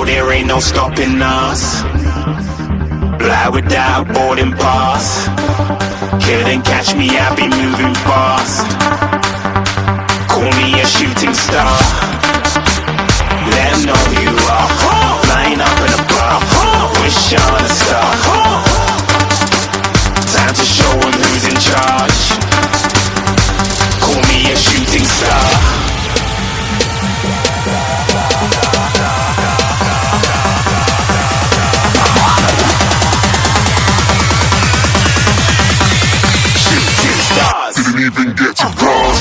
there ain't no stopping us. Fly without boarding pass. Couldn't catch me, I be moving fast. Call me a shooting star. Let 'em know who you are. Flying up in a bar. Wish on a star. Time to show 'em who's in charge. Call me a shooting star. Didn't even get to cross.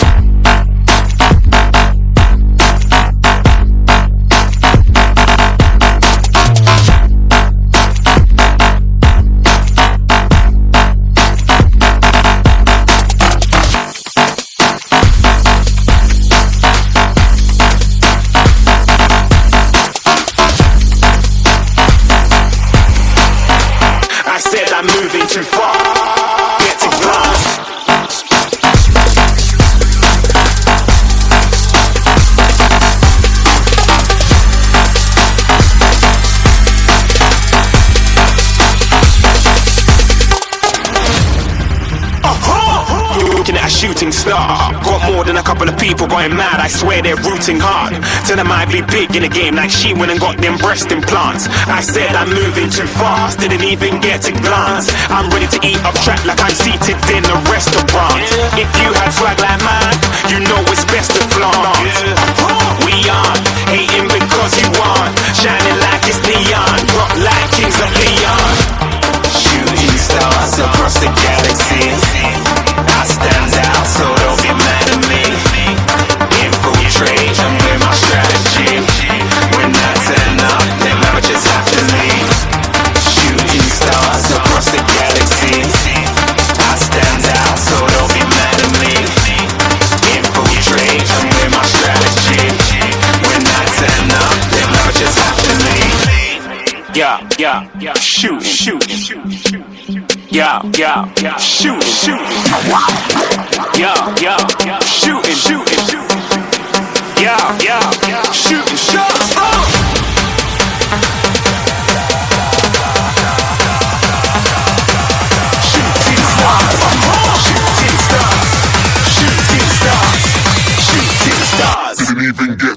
I said I'm moving too far. Get to glass. Looking at a shooting star. Got more than a couple of people going mad, I swear they're rooting hard. Tell them I'd be big in the game like she went and got them breast implants. I said I'm moving too fast, didn't even get to glance. I'm ready to eat up track like I'm seated in a restaurant. If you had swag like mine, you know it's best to flaunt. We aren't hating because you aren't shining like it's neon, rock like kings of Leon. Shooting stars across the galaxy. I stand out, so don't be mad at me. Infiltrate, I'm with my strategy. When I turn up, them amateurs have to leave. Shooting stars across the galaxy. I stand out, so don't be mad at me. Infiltrate, I'm with my strategy. When I turn up, them amateurs have to leave. Yeah, shooting. Yeah, shooting. Yeah, shooting. Yeah, shooting shots. Shooting stars. Shooting stars. Shooting stars. Shooting stars. Didn't even get